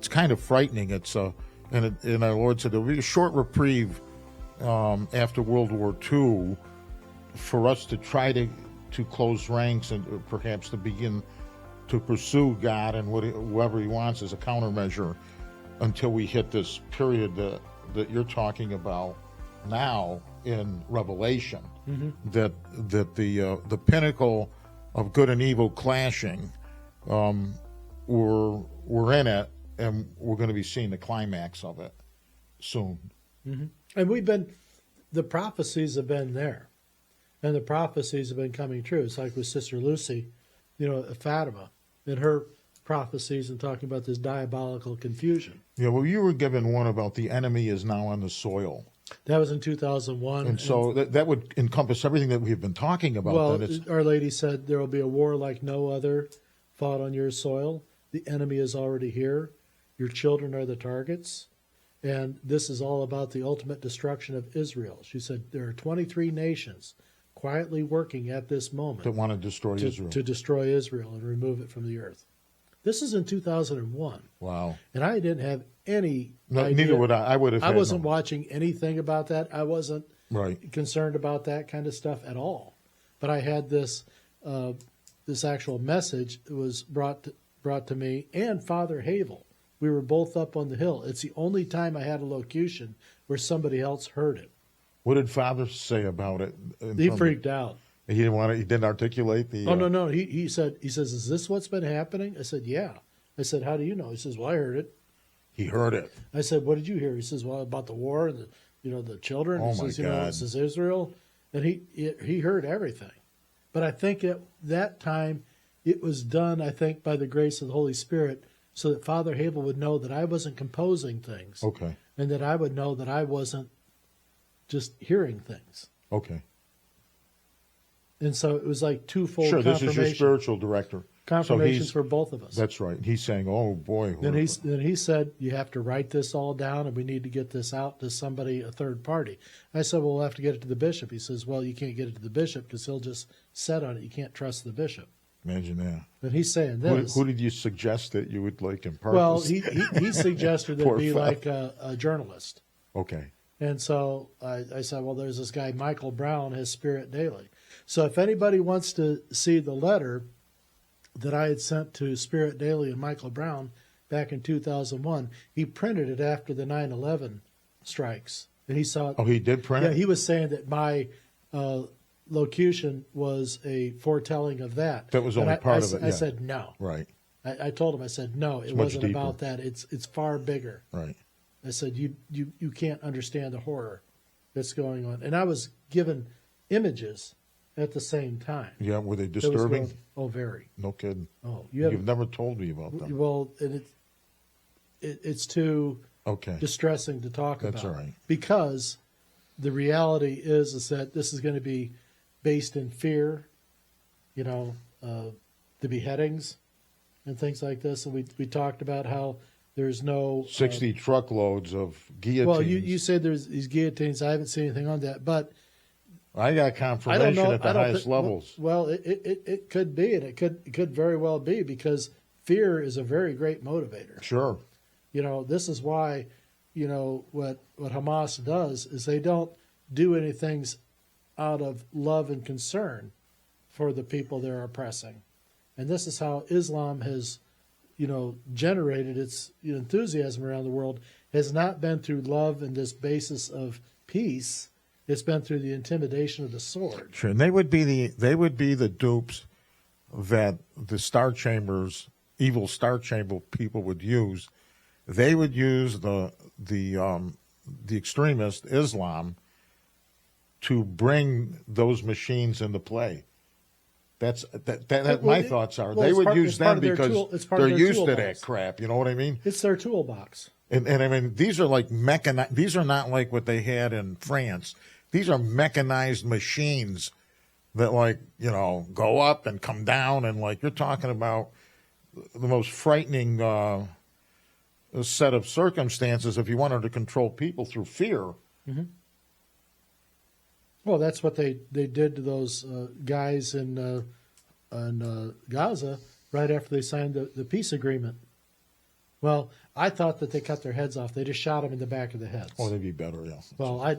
it's kind of frightening. And our Lord said there will be a short reprieve after World War II for us to try to close ranks and perhaps to begin to pursue God and whoever He wants as a countermeasure until we hit this period that you're talking about now in Revelation. Mm-hmm. That the pinnacle of good and evil clashing, we're in it, and we're going to be seeing the climax of it soon. Mm-hmm. And the prophecies have been there, and the prophecies have been coming true. It's like with Sister Lucy, Fatima, and her prophecies and talking about this diabolical confusion. Yeah, well, you were given one about the enemy is now on the soil. That was in 2001. And so that would encompass everything that we've been talking about. Well, Our Lady said there will be a war like no other fought on your soil. The enemy is already here. Your children are the targets. And this is all about the ultimate destruction of Israel. She said there are 23 nations quietly working at this moment that want to destroy Israel. To destroy Israel and remove it from the earth. This is in 2001. Wow. And I didn't have any idea. Neither would I. I wasn't watching anything about that. I wasn't right. concerned about that kind of stuff at all. But I had this actual message that was brought to me and Father Havel. We were both up on the hill. It's the only time I had a locution where somebody else heard it. What did Father say about it? He freaked out. He didn't want to. He didn't articulate the. Oh no. He says, "Is this what's been happening?" I said, "Yeah." I said, "How do you know?" He says, "Well, I heard it." He heard it. I said, "What did you hear?" He says, "Well, about the war and the children." Oh he my says, God! This is Israel, and he heard everything. But I think at that time it was done. I think by the grace of the Holy Spirit, so that Father Havel would know that I wasn't composing things. Okay. And that I would know that I wasn't just hearing things. Okay. And so it was like twofold confirmation. Sure, this is your spiritual director. Confirmations for both of us. That's right. He's saying, oh, boy. Then he said, you have to write this all down, and we need to get this out to somebody, a third party. I said, well, we'll have to get it to the bishop. He says, well, you can't get it to the bishop because he'll just set on it. You can't trust the bishop. Imagine that. But he's saying this. Who did you suggest that you would impart Well, this? he suggested that it be like a journalist. Okay. And so I said, well, there's this guy, Michael Brown, his Spirit Daily. So if anybody wants to see the letter that I had sent to Spirit Daily and Michael Brown back in 2001, he printed it after the 9/11 strikes. And he saw it. Oh, he did print it? Yeah, he was saying that my locution was a foretelling of that. That was only part of it. I said no. Right. I told him, I said, no, it wasn't about that. It's far bigger. Right. I said, you can't understand the horror that's going on. And I was given images at the same time. Yeah, were they disturbing? Very. No kidding. Oh, you've never told me about them. Well, and it's too distressing to talk about. That's all right. Because the reality is that this is going to be based in fear, the beheadings and things like this. And we talked about how there's no 60 truckloads of guillotines. Well, you said there's these guillotines. I haven't seen anything on that, but I got confirmation at the highest levels. Well, it could be, and it could very well be, because fear is a very great motivator. Sure. This is why, what Hamas does is they don't do anything out of love and concern for the people they're oppressing. And this is how Islam has, generated its enthusiasm around the world, has not been through love and this basis of peace. It's been through the intimidation of the sword. Sure, and they would be the dupes that the Star Chambers, evil Star Chamber people would use. They would use the extremist Islam to bring those machines into play. That's my thoughts are. They would use them because they're used to that crap. You know what I mean? It's their toolbox. And I mean, these are like mechanized. These are not like what they had in France. These are mechanized machines that go up and come down, and you're talking about the most frightening set of circumstances if you wanted to control people through fear. Mm-hmm. Well, that's what they did to those guys in Gaza right after they signed the peace agreement. Well, I thought that they cut their heads off. They just shot them in the back of the heads. Oh, they'd be better, yeah. Well, I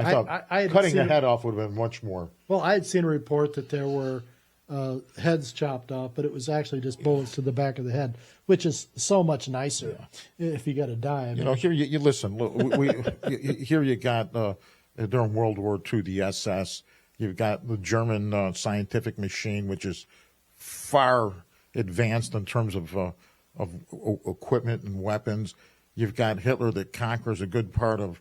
thought I had cutting seen the head off would have been much more. Well, I had seen a report that there were heads chopped off, but it was actually just bullets to the back of the head, which is so much nicer if you got to die. I mean, You know, here you listen. Look, here you got during World War II the SS. You've got the German scientific machine, which is far advanced in terms of equipment and weapons. You've got Hitler that conquers a good part of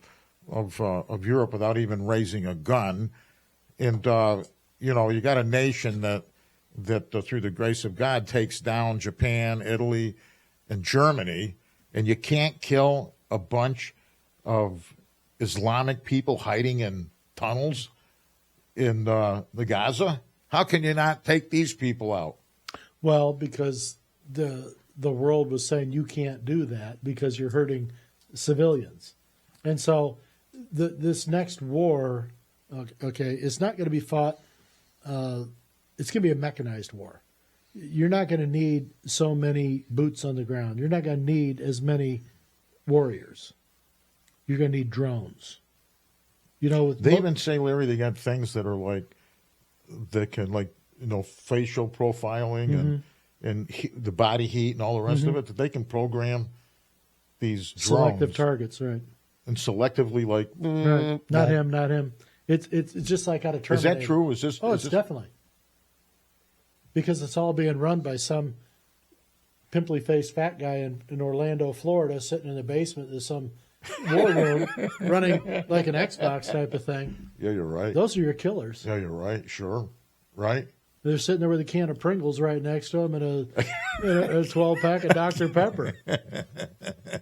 Europe without even raising a gun, and you know, you got a nation that through the grace of God takes down Japan, Italy, and Germany, and you can't kill a bunch of Islamic people hiding in tunnels in the Gaza. How can you not take these people out? well, because the world was saying you can't do that because you're hurting civilians, and so this next war, okay, it's not going to be fought. It's going to be a mechanized war. You're not going to need so many boots on the ground. You're not going to need as many warriors. You're going to need drones. You know, They even say, Larry, they got things that are like that can, like, you know, facial profiling and the body heat and all the rest of it, that they can program these drones selective targets, right? and selectively, like, Right. Not him. It's just like out of Is Terminator. that true? Is this? Oh, is it's this, definitely. Because it's all being run by some pimply-faced fat guy in Orlando, Florida, sitting in the basement of some war room, running like an Xbox type of thing. Yeah, you're right. Those are your killers. Yeah, you're right. Sure, right. They're sitting there with a can of Pringles right next to them and a 12-pack of Dr. Pepper.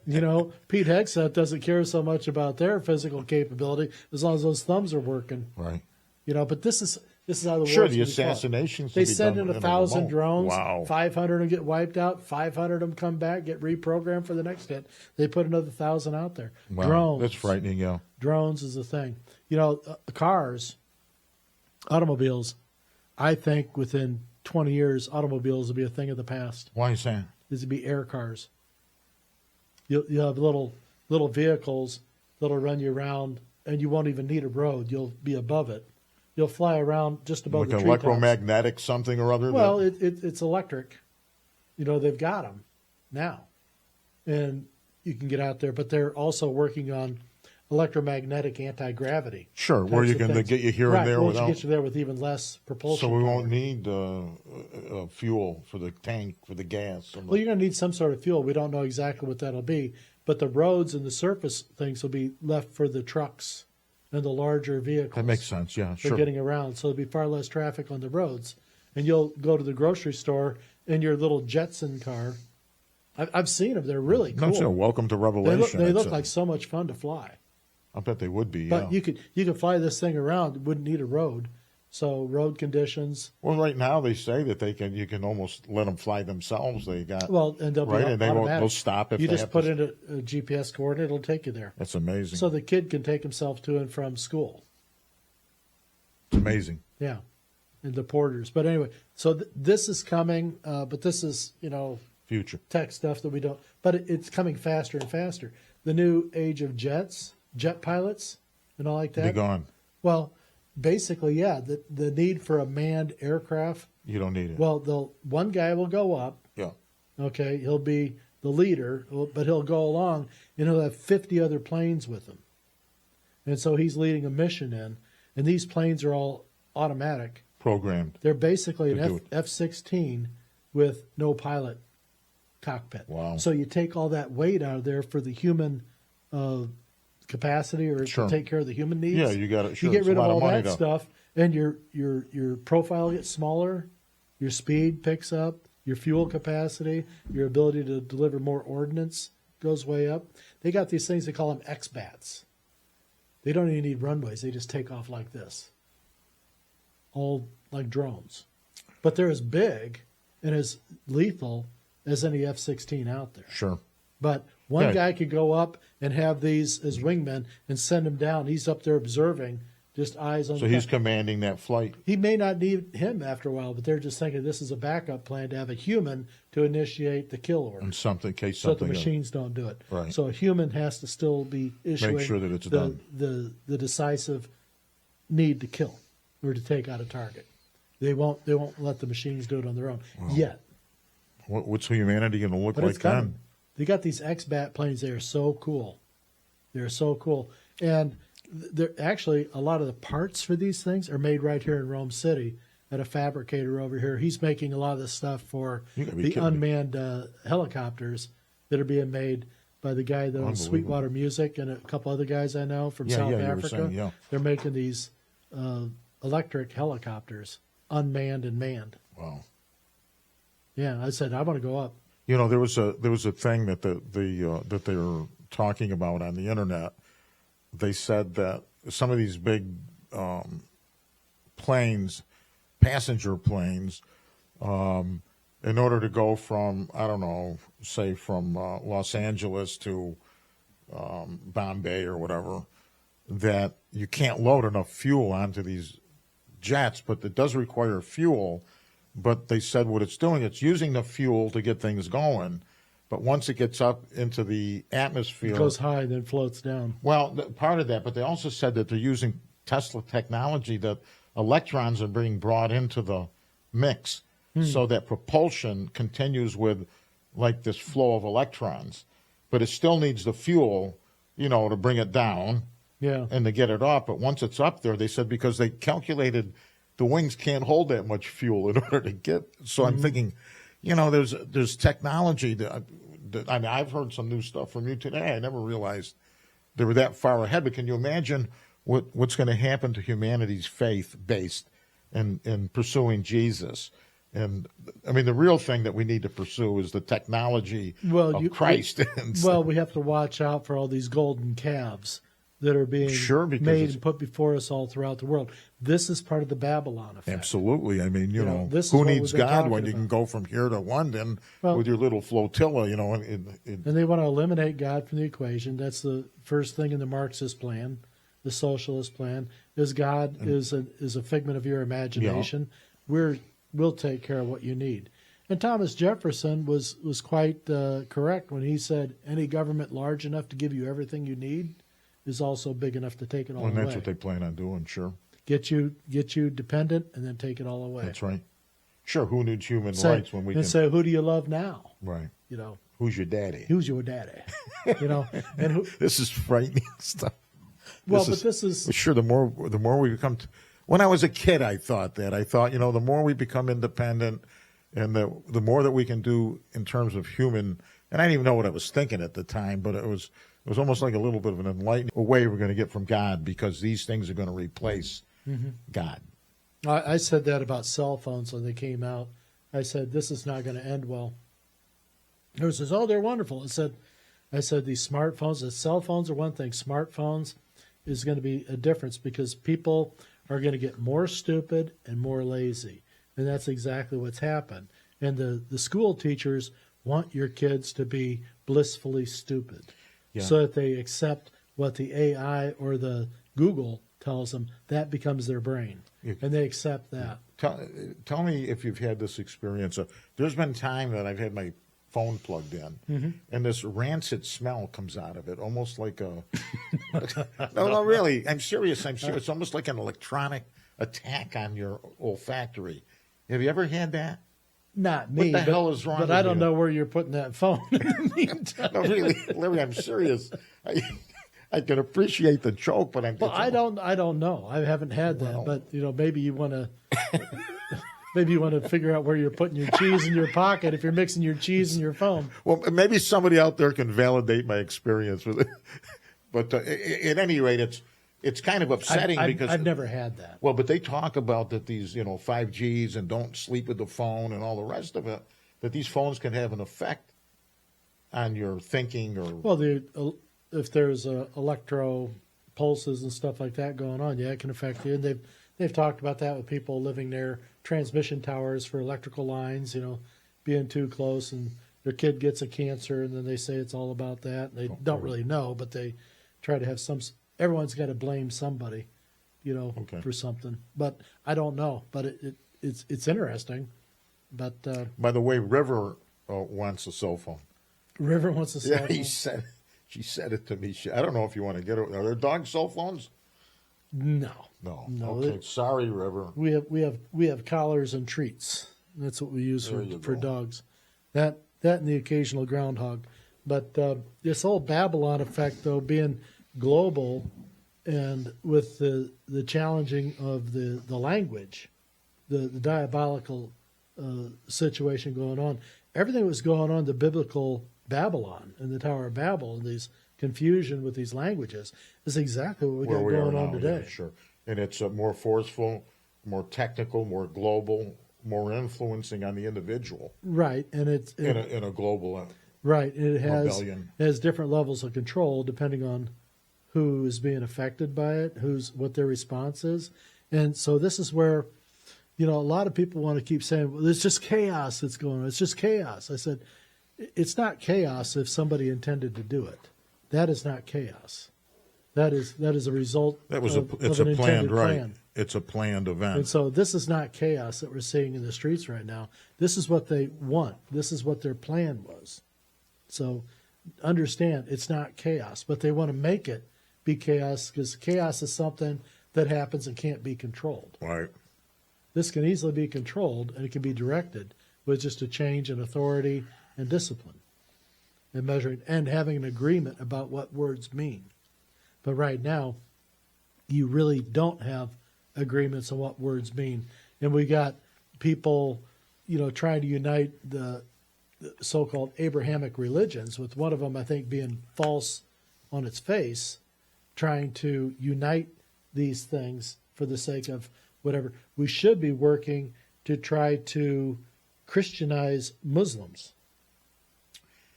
You know, Pete Hegseth doesn't care so much about their physical capability as long as those thumbs are working. Right. You know, but this is how the Sure, war's the gonna be fought. assassinations. They can be send done in a 1,000 remote. drones. Wow. 500 of them get wiped out. 500 of them come back, get reprogrammed for the next hit. They put another 1,000 out there. Wow. Drones. That's frightening. Yeah. Drones is a thing. You know, cars, automobiles. I think within 20 years, automobiles will be a thing of the past. Why is that? These will be air cars. You'll have little vehicles that'll run you around, and you won't even need a road. You'll be above it. You'll fly around just above Like the an treetops. electromagnetic something or other. Well, that, it's electric. You know, they've got them now. And you can get out there, but they're also working on electromagnetic anti-gravity. sure, where types you of can things. get you here right, and there once without. you get you there with even less propulsion. So we power. won't need fuel for the tank for the gas. Well, you're going to need some sort of fuel. We don't know exactly what that'll be, but the roads and the surface things will be left for the trucks and the larger vehicles. That makes sense. Yeah, For sure. getting around, so there'll be far less traffic on the roads, and you'll go to the grocery store in your little Jetson car. I've seen them; they're really cool. No, sure. Welcome to They Revelation. look It's like so much fun to fly. I bet they would be. But Yeah. you could fly this thing around; it wouldn't need a road. So road conditions, Well, right now they say that you can almost let them fly themselves. They got well, and they'll right, be and they automatic. they'll stop if you they just have put to. in a GPS coordinate; it'll take you there. That's amazing. So the kid can take himself to and from school. It's amazing. Yeah, and the porters. But anyway, so this is coming. But this is Future. tech stuff that we don't. But it's coming faster and faster. The new age of jet pilots, and all like Be that. gone. Well, basically, yeah. The need for a manned aircraft. You don't need it. Well, one guy will go up. yeah. Okay, he'll be the leader, but he'll go along, and he'll have 50 other planes with him. And so he's leading a mission in, and these planes are all automatic. Programmed. They're basically To do an it. F-16 with no pilot cockpit. Wow. So you take all that weight out of there for the human capacity, or Sure. to take care of the human needs. Yeah, you got it. Sure, you get it's a rid of lot of all money, that though. stuff, and your profile gets smaller, your speed picks up, your fuel capacity, your ability to deliver more ordnance goes way up. They got these things, they call them X-Bats. They don't even need runways. They just take off like this. All like drones. But they're as big and as lethal as any F-16 out there. Sure. But one Yeah. guy could go up and have these as wingmen and send them down. He's up there observing just eyes on. So he's commanding that flight. He may not need him after a while, but they're just thinking this is a backup plan to have a human to initiate the kill order, In something, in case so that the something. machines don't do it. Right. So a human has to still be issuing sure that it's done. the decisive need to kill or to take out a target. They won't let the machines do it on their own yet. What's humanity going to look But like it's coming. then? They got these X-Bat planes. They are so cool. They're so cool. And they're actually, a lot of the parts for these things are made right here in Rome City at a fabricator over here. He's making a lot of the stuff for You gotta be the kidding me. unmanned helicopters that are being made by the guy that owns Unbelievable. Sweetwater Music and a couple other guys I know from South you were Africa. saying, yeah. They're making these electric helicopters, unmanned and manned. Wow. Yeah, I said, I want to go up. You know, there was a thing that that they were talking about on the internet. They said that some of these big planes, passenger planes, in order to go from, I don't know, say from Los Angeles to Bombay or whatever, that you can't load enough fuel onto these jets, but it does require fuel. But they said what it's doing, it's using the fuel to get things going. But once it gets up into the atmosphere, It goes high and then floats down. well, part of that, but they also said that they're using Tesla technology that electrons are being brought into the mix so that propulsion continues with like this flow of electrons. But it still needs the fuel, to bring it down Yeah. and to get it up. But once it's up there, they said because they calculated the wings can't hold that much fuel in order to get. So I'm thinking, there's technology that I mean, I've heard some new stuff from you today. I never realized they were that far ahead. But can you imagine what's going to happen to humanity's faith based in pursuing Jesus? And I mean, the real thing that we need to pursue is the technology of Christ. Well, we have to watch out for all these golden calves that are being Sure, because made it's- and put before us all throughout the world. This is part of the Babylon effect. Absolutely. I mean, this is who what needs we've been God talking when you can about. go from here to London Well- with your little flotilla, And they want to eliminate God from the equation. That's the first thing in the Marxist plan. The socialist plan is God is a figment of your imagination. We'll take care of what you need. And Thomas Jefferson was quite correct when he said any government large enough to give you everything you need is also big enough to take it all and away. that's what they plan on doing, sure. Get you dependent and then take it all away. That's right. Sure, who needs human Say, rights when we and can... say, who do you love now? Right. You know, Who's your daddy? who's your daddy? And who? This is frightening stuff. Well, but this is Sure, the more we become... When I was a kid, I thought that. I thought, the more we become independent and the more that we can do in terms of human... And I didn't even know what I was thinking at the time, but it was almost like a little bit of an enlightening way we're going to get from God because these things are going to replace God. I said that about cell phones when they came out. I said, this is not going to end well. Everyone says, oh, they're wonderful. I said, these smartphones, the cell phones are one thing. Smartphones is going to be a difference because people are going to get more stupid and more lazy. And that's exactly what's happened. And the school teachers want your kids to be blissfully stupid so that they accept what the AI or the Google tells them. That becomes their brain. And they accept that. Tell me if you've had this experience. There's been time that I've had my phone plugged in, and this rancid smell comes out of it, almost like a... no, really. I'm serious. It's almost like an electronic attack on your olfactory. Have you ever had that? Not me. What the hell is wrong But with I don't you? know where you're putting that phone in the meantime. No, really, Larry, I'm serious. I can appreciate the joke, but Well, I don't know. I haven't had that, Well. but maybe you want to. Maybe you want to figure out where you're putting your cheese in your pocket if you're mixing your cheese in your phone. Well, maybe somebody out there can validate my experience with it. But at any rate, it's kind of upsetting because I've never had that. Well, but they talk about that these 5Gs and don't sleep with the phone and all the rest of it. That these phones can have an effect on your thinking or Well, if there's electro pulses and stuff like that going on, yeah, it can affect you. And they've talked about that with people living near transmission towers for electrical lines, being too close, and their kid gets a cancer, and then they say it's all about that. They don't really know, but they try to have everyone's got to blame somebody Okay. for something. But I don't know. But it's interesting. But By the way, River wants a cell phone. River wants a cell Yeah, phone. she said it to me. I don't know if you want to get it. Are there dog cell phones? No. No. No, Okay. Sorry, River. We have collars and treats. That's what we use There you for go. dogs. That and the occasional groundhog. But this whole Babylon effect, though, being global, and with the challenging of the language, the diabolical situation going on, everything that was going on, the biblical Babylon and the Tower of Babel, and these confusion with these languages, is exactly what we got Where we are going on now, today. yeah, sure. And it's more forceful, more technical, more global, more influencing on the individual Right, and it's in a global. right. It rebellion. has different levels of control depending on who is being affected by it, what their response is, and so this is where, a lot of people want to keep saying, "Well, it's just chaos that's going on. It's just chaos." I said, "It's not chaos if somebody intended to do it. That is not chaos. That is a result. It's of a an planned intended right. plan." It's a planned event. And so this is not chaos that we're seeing in the streets right now. This is what they want. This is what their plan was. So understand, it's not chaos, but they want to make it be chaos because chaos is something that happens and can't be controlled. Right. This can easily be controlled, and it can be directed with just a change in authority and discipline and measuring and having an agreement about what words mean. But right now, you really don't have agreements on what words mean. And we got people, trying to unite the so-called Abrahamic religions, with one of them, I think, being false on its face, trying to unite these things for the sake of whatever. We should be working to try to Christianize Muslims,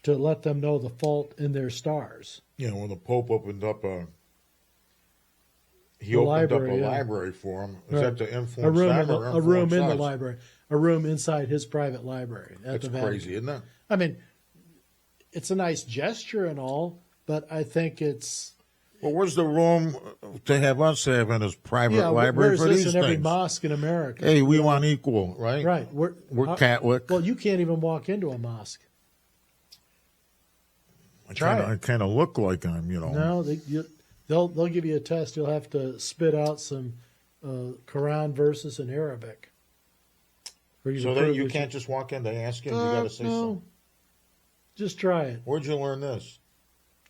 to let them know the fault in their stars. When the Pope opened up a Library, yeah. library for him. Is Right. that to influence A room, them in the, or a room influence in the us? library, a room inside his private library at That's the Vatican. crazy, isn't it? I mean, it's a nice gesture and all, but I think it's Well, where's the room to have us have in his private library where's for this these in every things? mosque in America? Hey, we want equal, right? Right, We're how- Catholic. Well, you can't even walk into a mosque. I kind of look like I'm, No, they'll give you a test. You'll have to spit out some Quran verses in Arabic. For you So to then prove you that can't just walk in. They ask you, and you got to say no. something. Just try it. Where'd you learn this?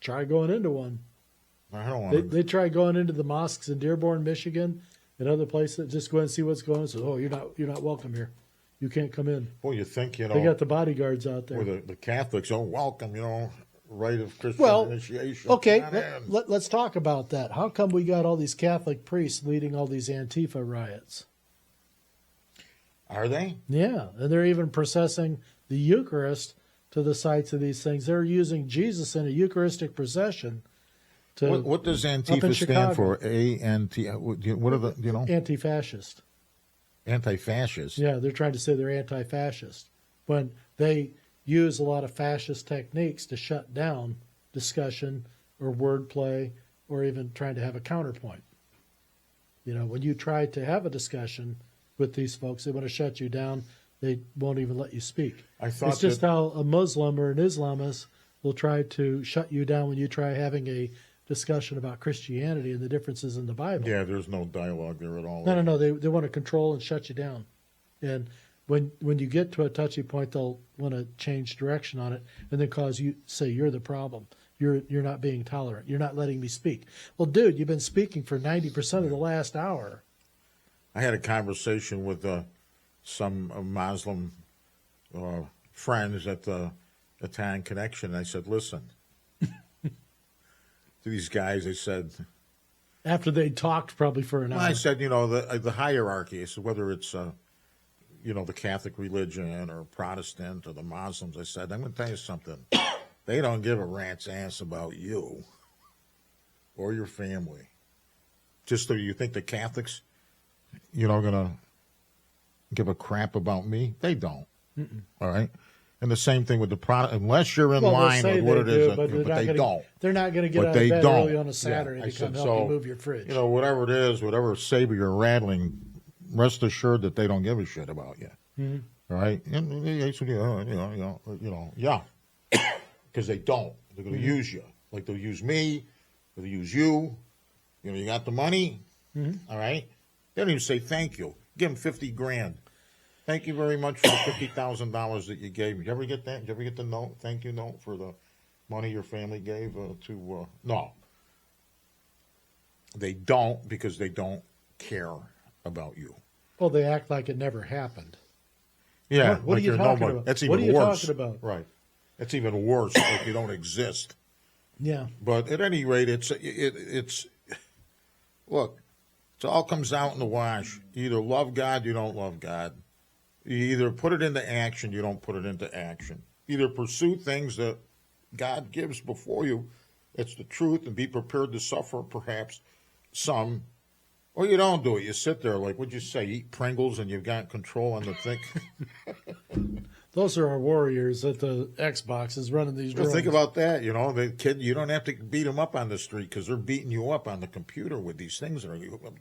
Try going into one. I don't want They, to. they try going into the mosques in Dearborn, Michigan, and other places. Just go and see what's going on. So, oh, you're not welcome here. You can't come in. Well, you think, They got the bodyguards out there. where the Catholics, welcome, rite of Christian Well, initiation. okay, Come on in. let's talk about that. How come we got all these Catholic priests leading all these Antifa riots? Are they? Yeah, and they're even processing the Eucharist to the sites of these things. They're using Jesus in a Eucharistic procession. What does up in Antifa Chicago. stand for? A-N-T. What are the, Anti-fascist. Anti-fascist. Yeah, they're trying to say they're anti-fascist when they use a lot of fascist techniques to shut down discussion or wordplay or even trying to have a counterpoint. When you try to have a discussion with these folks, they want to shut you down. They won't even let you speak. I thought It's just that- how a Muslim or an Islamist will try to shut you down when you try having a discussion about Christianity and the differences in the Bible. Yeah, there's no dialogue there at all. No. They want to control and shut you down. And when you get to a touchy point, they'll want to change direction on it and then cause you say you're the problem. You're not being tolerant. You're not letting me speak. Well, dude, you've been speaking for 90% of the last hour. I had a conversation with some Muslim friends at the Italian Connection. I said, listen, to these guys, I said, After they talked probably for an hour. I said, the hierarchy. I said, whether it's, the Catholic religion or Protestant or the Muslims, I said, I'm going to tell you something. They don't give a rat's ass about you or your family. Just so you think the Catholics, going to give a crap about me? They don't. All right? And the same thing with the product, unless you're in Well, they'll line say with what they it is, do, but they don't. They're not going to get But out they of bed don't. early on a Saturday Yeah, I to come said, help you so, move your fridge. You know, whatever it is, whatever saber you're rattling, rest assured that they don't give a shit about you. Mm-hmm. Right? Yeah. Because they don't. They're going to use you. Like they'll use me, they'll use you. You know, you got the money, all right? They don't even say thank you. Give them 50 grand. Thank you very much for the $50,000 that you gave me. Did you ever get that? Did you ever get the note, thank you note for the money your family gave to? No. They don't, because they don't care about you. Well, they act like it never happened. Yeah. What are you you're talking nobody. about? That's What even are you worse. talking about? Right. That's even worse. Like you don't exist. Yeah. But at any rate, it's look, it all comes out in the wash. You either love God, you don't love God. You either put it into action, you don't put it into action. Either pursue things that God gives before you, it's the truth, and be prepared to suffer perhaps some, or you don't do it. You sit there like, what'd you say, eat Pringles and you've got control on the thing. Those are our warriors at the Xboxes running these Well, drones. think about that. You know, the kid, you don't have to beat them up on the street because they're beating you up on the computer with these things.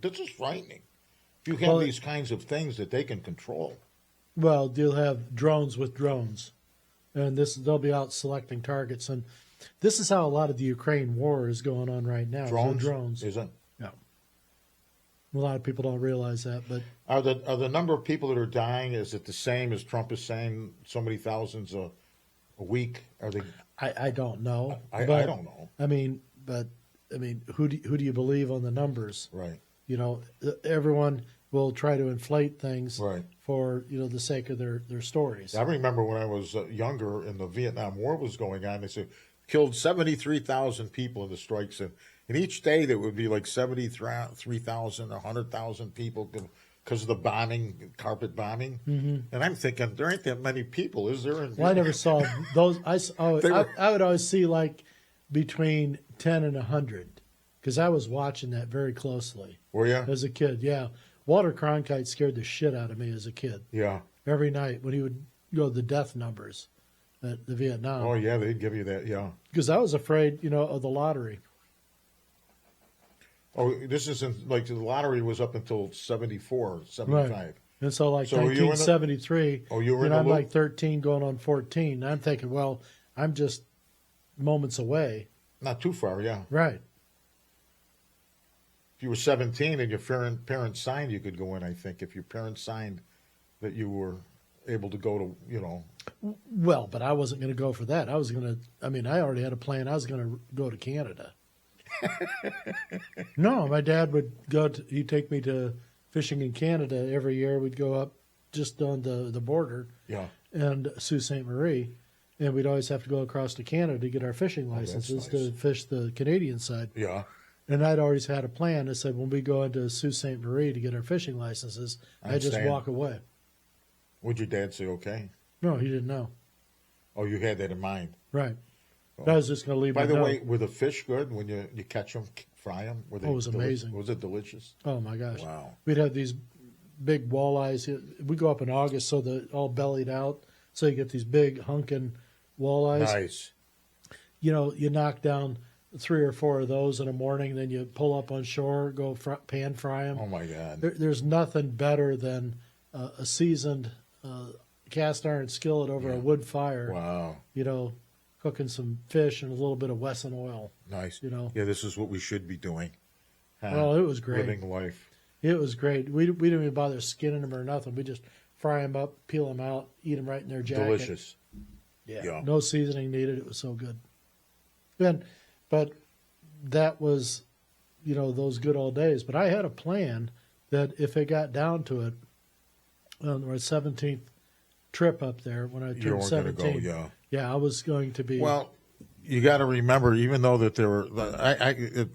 This is frightening. If you have these kinds of things that they can control. Well, you'll have drones with drones, and they'll be out selecting targets. And this is how a lot of the Ukraine war is going on right now. Drones. Is it? Yeah. A lot of people don't realize that, but Are the number of people that are dying, is it the same as Trump is saying, so many thousands a week? Are they? I don't know. I don't know. I mean, who do you believe on the numbers? Right. You know, everyone will try to inflate things Right. for the sake of their stories. I remember when I was younger and the Vietnam War was going on, they said killed 73,000 people in the strikes. And each day there would be like 73,000, 100,000 people because of the bombing, carpet bombing. Mm-hmm. And I'm thinking, there ain't that many people, is there? Well, I never saw those. I would always see like between 10 and 100 because I was watching that very closely. Were you? As a kid, yeah. Walter Cronkite scared the shit out of me as a kid. Yeah. Every night when he would go the death numbers at the Vietnam. Oh, yeah, they'd give you that, yeah. Because I was afraid, of the lottery. Oh, this isn't, like, the lottery was up until 74, 75. Right. And so, like, So were you in the- 1973, you were in the I'm loop? like 13 going on 14. I'm thinking, well, I'm just moments away. Not too far, yeah. Right. If you were 17 and your parents signed, you could go in, I think. If your parents signed that you were able to go to, Well, but I wasn't going to go for that. I already had a plan. I was going to go to Canada. No, my dad would he'd take me to fishing in Canada every year. We'd go up just on the border. Yeah. And Sault Ste. Marie. And we'd always have to go across to Canada to get our fishing licenses nice. to fish the Canadian side. Yeah. And I'd always had a plan. I said, when we go into Sault Ste. Marie to get our fishing licenses, I just staying. walk away. Would your dad say, okay? No, he didn't know. Oh, you had that in mind. Right. I was just going to leave By him the know. way, were the fish good when you catch them, fry them? Were they it was amazing. Was it delicious? Oh, my gosh. Wow. We'd have these big walleyes. We go up in August, so they're all bellied out. So you get these big hunking walleyes. Nice. You knock down 3 or 4 of those in a morning, then you pull up on shore, go pan fry them. Oh, my God. There's nothing better than a seasoned cast iron skillet over a wood fire. Wow. Cooking some fish and a little bit of Wesson oil. Nice. Yeah, this is what we should be doing. Well, it was great. Living life. It was great. We didn't even bother skinning them or nothing. We just fry them up, peel them out, eat them right in their jacket. Delicious. Yeah. No seasoning needed. It was so good. But that was, those good old days. But I had a plan that if it got down to it, on our 17th trip up there when I turned 17, go, yeah. Yeah, I was going to be. Well, you got to remember, even though that there were,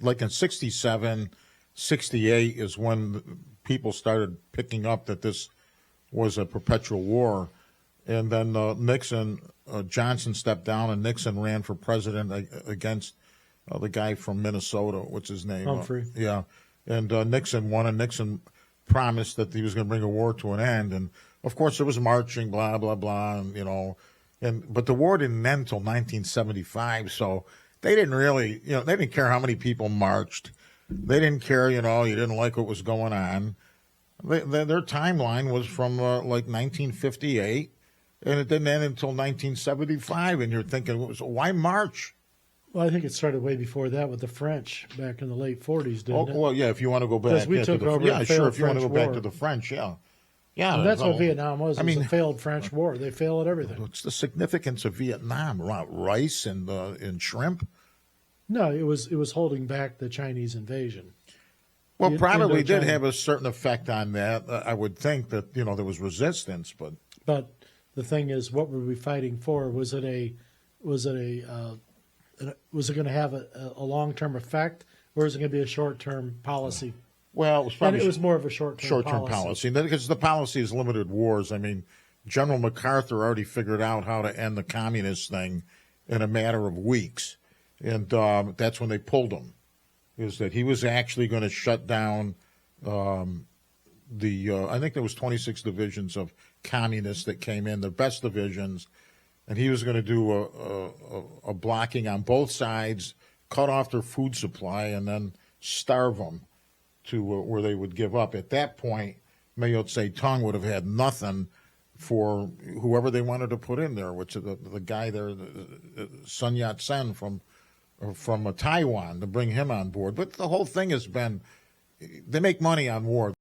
like in 67, 68 is when people started picking up that this was a perpetual war. And then Johnson stepped down and Nixon ran for president against the guy from Minnesota. What's his name? Humphrey. Yeah. And Nixon won, and Nixon promised that he was going to bring a war to an end. And, of course, there was marching, blah, blah, blah, and, But the war didn't end until 1975, so they didn't really, they didn't care how many people marched. They didn't care, you didn't like what was going on. Their timeline was from like 1958, and it didn't end until 1975. And you're thinking, why march? Well, I think it started way before that with the French back in the late 40s, didn't it? Well, yeah, if you want to go back. Because we took over yeah, a sure, failed if you want to go French back war. to the French, yeah. Yeah, And that's well, what Vietnam was. I It was mean, a failed French war. They fail at everything. what's the significance of Vietnam? Rice and shrimp? No, it was holding back the Chinese invasion. Well, probably did Indochina. have a certain effect on that. I would think that, there was resistance, but But the thing is, what were we fighting for? Was it going to have a long term effect, or is it going to be a short term policy? well, it was And probably it was more of a short term short-term policy. Because the policy is limited wars. I mean, General MacArthur already figured out how to end the communist thing in a matter of weeks. And that's when they pulled him, is that he was actually going to shut down I think there was 26 divisions of communists that came in, the best divisions, and he was going to do a blocking on both sides, cut off their food supply, and then starve them to where they would give up. At that point, Mao Zedong would have had nothing for whoever they wanted to put in there, which is the guy there, Sun Yat-sen from Taiwan, to bring him on board. But the whole thing has been, they make money on war.